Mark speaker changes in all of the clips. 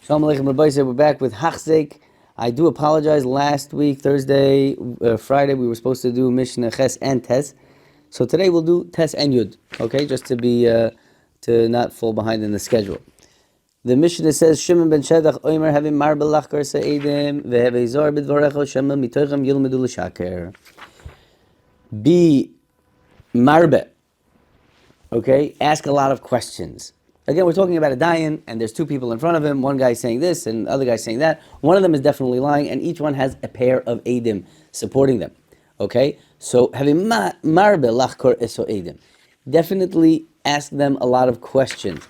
Speaker 1: Shalom Aleichem Rabbi said we're back with Hachzik. I do apologize. Last week, Thursday, Friday, we were supposed to do Mishnah Ches and Tes. So today we'll do Tes and Yud. Okay, just to be to not fall behind in the schedule. The Mishnah says Shimon ben Shedach Omer having marbe lachkar se'edim veheve zor b'dvarecho shema mitoichem yilmedu l'shaker. Be marbe. Okay, ask a lot of questions. Again, we're talking about a dayan, and there's two people in front of him. One guy saying this, and the other guy saying that. One of them is definitely lying, and each one has a pair of edim supporting them. Okay, so having marbe lachkor eso edim, definitely ask them a lot of questions.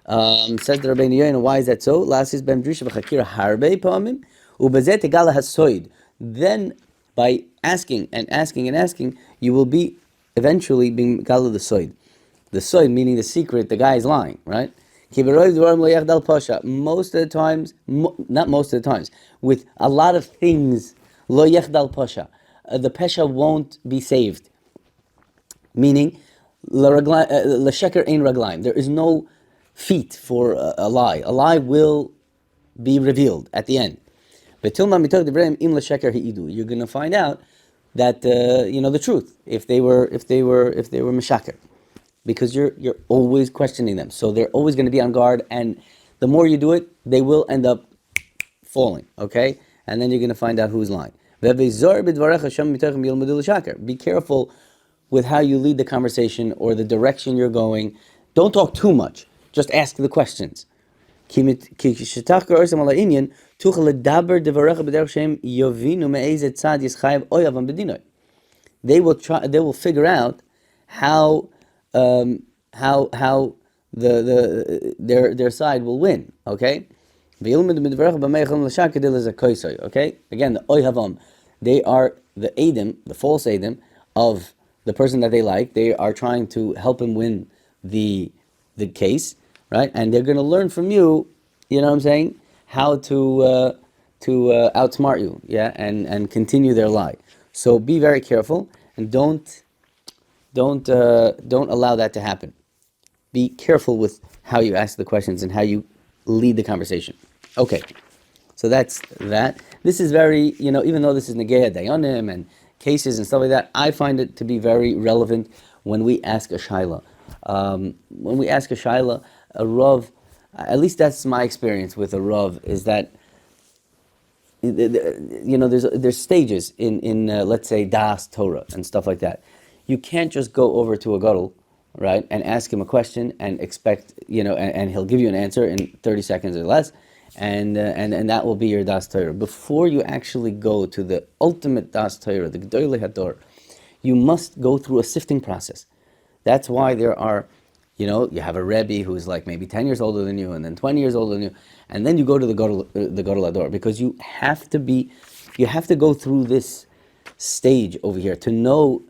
Speaker 1: Says the Rabbeinu Yona, why is that so? Lasis ben drisha v'chakira harbe pa'amim ubezet tegala hasoid. Then, by asking and asking and asking, you will be eventually being gala the soid. The soid, meaning the secret, the guy is lying, right? Most of the times, not most of the times, with a lot of things, lo yechdal pasha, the pesha won't be saved. Meaning, l'sheker ein raglaim. There is no feet for a lie. A lie will be revealed at the end. You're going to find out that the truth if they were meshaker. Because you're always questioning them. So they're always going to be on guard, and the more you do it, they will end up falling, okay? And then you're going to find out who's lying. Be careful with how you lead the conversation or the direction you're going. Don't talk too much. Just ask the questions. They will figure out how their side will win, okay? Okay, again, the oyhavam, they are the edim, the false edim of the person that they like. They are trying to help him win the case, right? And they're going to learn from you, you know what I'm saying, how to outsmart you, yeah, and continue their lie. So be very careful and don't allow that to happen. Be careful with how you ask the questions and how you lead the conversation. Okay, so that's that. This is very, even though this is Negeya Dayanim and cases and stuff like that, I find it to be very relevant when we ask a shaila. When we ask a shaila, a Rav, at least that's my experience with a Rav, is that there's stages in let's say Das Torah and stuff like that. You can't just go over to a gadol, right, and ask him a question and expect, and he'll give you an answer in 30 seconds or less, and that will be your Das Torah. Before you actually go to the ultimate Das Torah, the Gdolei Hador, you must go through a sifting process. That's why there are, you have a Rebbe who's like maybe 10 years older than you, and then 20 years older than you, and then you go to the Gdolei Hador, because you have to go through this stage over here to know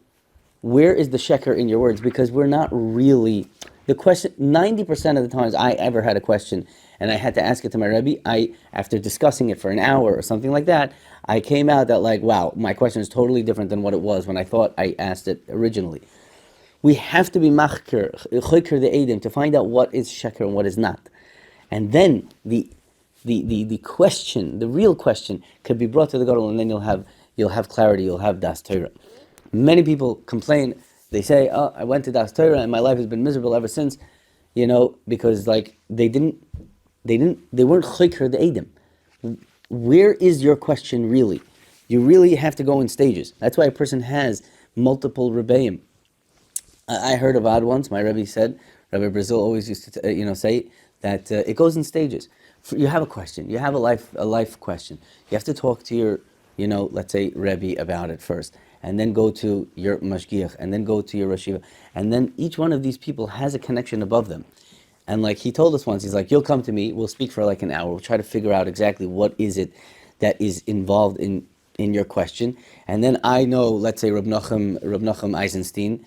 Speaker 1: where is the sheker in your words, because we're not really, the question, 90% of the times I ever had a question and I had to ask it to my Rebbe, after discussing it for an hour or something like that, I came out that like, wow, my question is totally different than what it was when I thought I asked it originally. We have to be machker, choker the edim, to find out what is sheker and what is not. And then the question, the real question, could be brought to the gadol, and then you'll have clarity, you'll have das Torah. Many people complain. They say, "Oh, I went to Das Torah and my life has been miserable ever since," because like they weren't choker the edim. Where is your question really? You really have to go in stages. That's why a person has multiple rebbeim. I heard of odd ones. My Rebbe said, Rabbi Brazil always used to say that it goes in stages. You have a question. You have a life question. You have to talk to your let's say Rebbe about it first, and then go to your mashgiach, and then go to your Rosh Yeshiva, and then each one of these people has a connection above them. And like he told us once, he's like, you'll come to me, we'll speak for like an hour, we'll try to figure out exactly what is it that is involved in your question. And then I know, let's say Reb Nachum Eisenstein,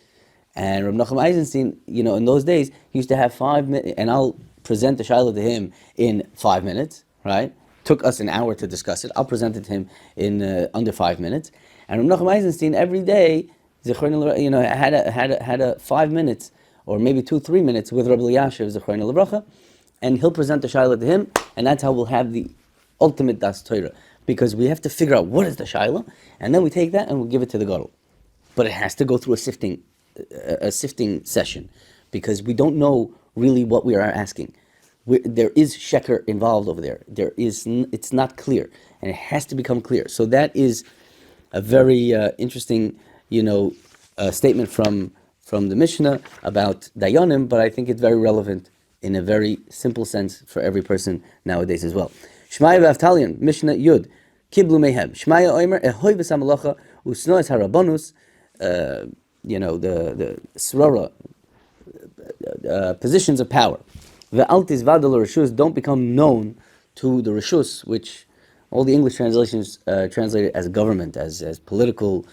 Speaker 1: and Reb Nachum Eisenstein, in those days, he used to have 5 minutes, and I'll present the shiloh to him in 5 minutes, right? Took us an hour to discuss it. I'll present it to him in under 5 minutes. And Reb Nachum Eisenstein every day, had a 5 minutes or maybe 2-3 minutes with Rabbi Yashiv Zechron Lebracha, and he'll present the shaila to him, and that's how we'll have the ultimate das Torah. Because we have to figure out what is the shaila, and then we take that and we'll give it to the gadol. But it has to go through a sifting session, because we don't know really what we are asking. There is sheker involved over there. It's not clear, and it has to become clear. So that is a very interesting, statement from the Mishnah about Dayanim, but I think it's very relevant in a very simple sense for every person nowadays as well. Shmaya v'Aftalion, Mishnah Yud, Kiblu Mehem. Shmaya Oimer, Ehoy v'Samalacha, Usnois Harabonus, the Srora, positions of power. Ve'altis vadal Rishus, don't become known to the Rishus, which all the English translations translate it as government, as political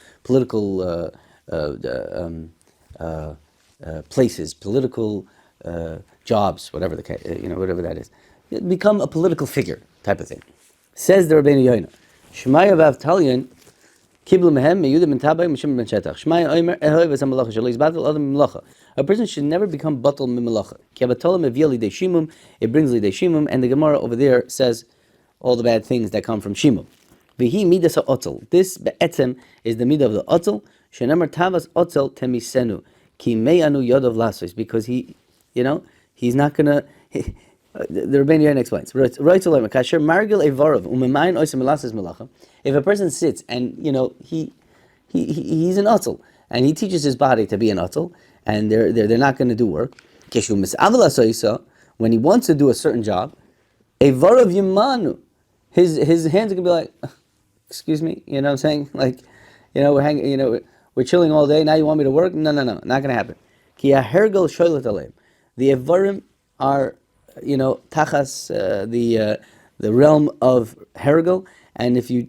Speaker 1: places, political jobs, whatever the case, whatever that is. Become a political figure type of thing. Says the Rabbeinu Yona, Shmaya v'Aftalion, Kiblu mehem meyudim ben tabay mishim ben shetach. Shmaya oimer ehoy v'samalacha shelo yizbatel adam melacha. A person should never become batal mimelacha. Ki abatolam evia lidei shimum, it brings lidei shimum, and the Gemara over there says all the bad things that come from shimum. V'hi midas ha'otel. This be'etzem is the midah of the otel. Shenemar tavas otel temisenu ki meyanu yodov lasos, because he's not gonna. The Rabbeinu Yona explains. If a person sits and he's an atel and he teaches his body to be an atel, and they're not going to do work. When he wants to do a certain job, his hands are going to be like, excuse me, you know what I'm saying? Like, we're chilling all day. Now you want me to work? No, not going to happen. The Evarim are tachas the realm of hergel, and if you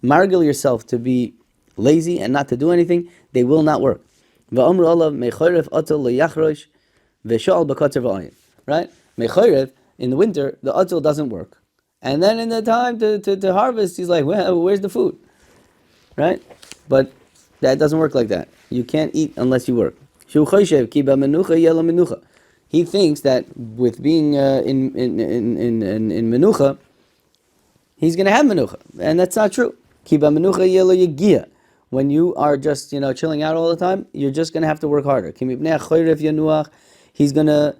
Speaker 1: margil yourself to be lazy and not to do anything, they will not work. Right? Mechorev, in the winter, the otel doesn't work. And then in the time to harvest, he's like, well, where's the food? Right? But that doesn't work like that. You can't eat unless you work. He thinks that with being in menucha, he's going to have menucha, and that's not true. When you are just chilling out all the time, you're just going to have to work harder. He's gonna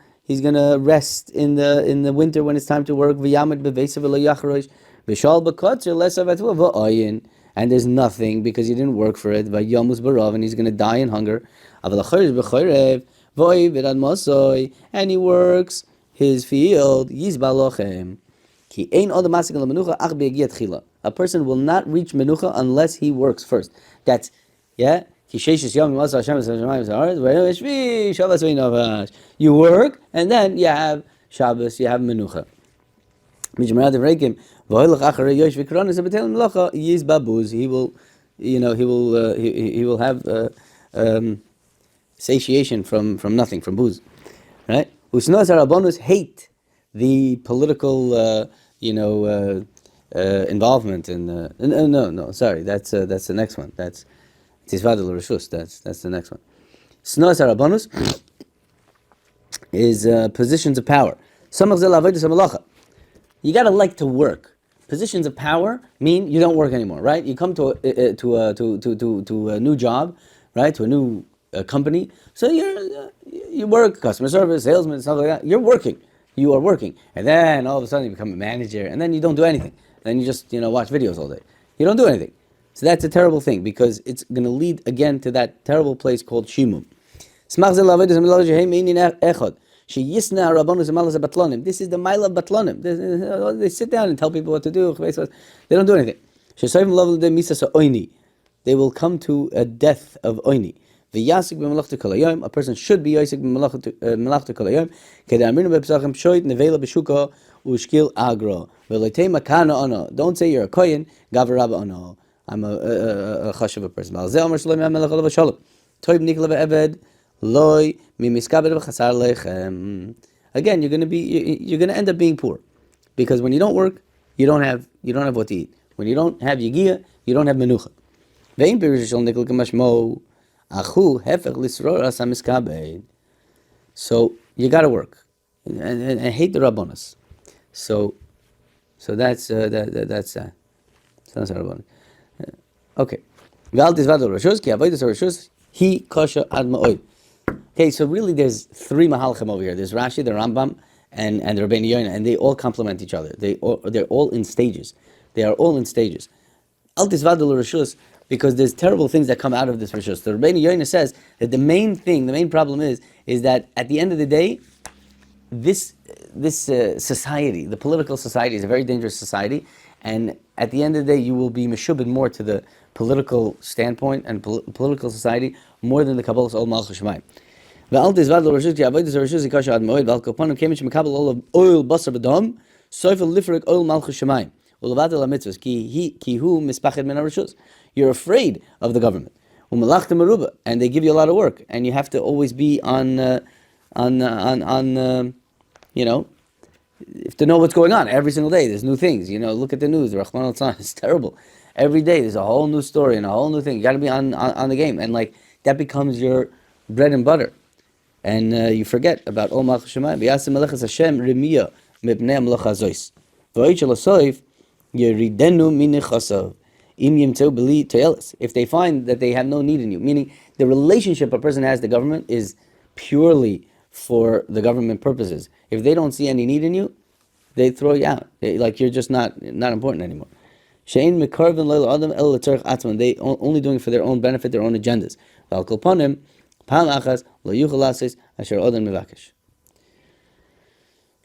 Speaker 1: rest in the winter when it's time to work. And there's nothing because he didn't work for it. And he's going to die in hunger. And he works his field. A person will not reach menucha unless he works first. That's, yeah. You work, and then you have Shabbos, you have menucha. He will have satiation from nothing, from booze, right? Usnos harabonus hate the political, involvement in no, sorry, that's the next one. That's tisvadel rishus. That's the next one. Usnos harabonus is positions of power. You gotta like to work. Positions of power mean you don't work anymore, right? You come to a new job, right? To a new company. So you work, customer service, salesman, stuff like that. You're working. You are working, and then all of a sudden you become a manager, and then you don't do anything. Then you just watch videos all day. You don't do anything. So that's a terrible thing because it's going to lead again to that terrible place called shimum. This is the mile of batlonim. They sit down and tell people what to do. They don't do anything. They will come to a death of oini. A person should be yasik b'melachta kol hayom. Don't say you're a kohen. I'm a chashuv person. Again, you're gonna end up being poor, because when you don't work, you don't have what to eat. When you don't have yigia, you don't have menucha. So you gotta work. and hate the Rabbonos. So that's So that's Rabbonos. Okay. V'al tizvad rishus ki avodas rishus he kosher ad ma'od. Okay, so really there's three mahalchim over here. There's Rashi, the Rambam, and the Rabbeinu Yona, and they all complement each other. They're all in stages. They are all in stages. Al tizvad rishus, because there's terrible things that come out of this rishus. The Rabbeinu Yona says that the main problem is that at the end of the day, this society, the political society, is a very dangerous society, and at the end of the day, you will be meshubed more to the political standpoint and political society more than the Kabbalah's Ol Malchus Shemayim. Ve'al tizvad lo rishus ki avodas rishus ikasha ad moed ve'al kopanim kemin shemekabel ol of oil basar b'dam soifel lifrik oil Malchus Shemayim ulevad el mitzvos ki hu mispached min rishus. You're afraid of the government. U'melachta meruba, and they give you a lot of work, and you have to always be on you know, if to know what's going on every single day. There's new things. You know, look at the news. Rahman al-Tzan, it's terrible. Every day there's a whole new story and a whole new thing. You got to be on the game, and like that becomes your bread and butter, and you forget about Ol Malchus Shemayim. V'yasim melechas Hashem remiya mipnei amlocha zois. V'oichel asoif yeridenu minichasav. If they find that they have no need in you, meaning the relationship a person has with the government is purely for the government purposes. If they don't see any need in you, they throw you out. Like you're just not important anymore. They only doing it for their own benefit, their own agendas.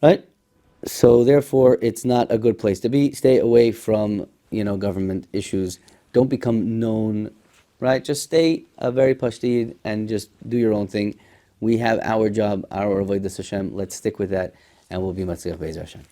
Speaker 1: Right? So therefore, it's not a good place to be. Stay away from government issues. Don't become known. Right? Just stay a very pashtid and just do your own thing. We have our job, our avodas Hashem. Let's stick with that, and we'll be matzliach be'ez Hashem.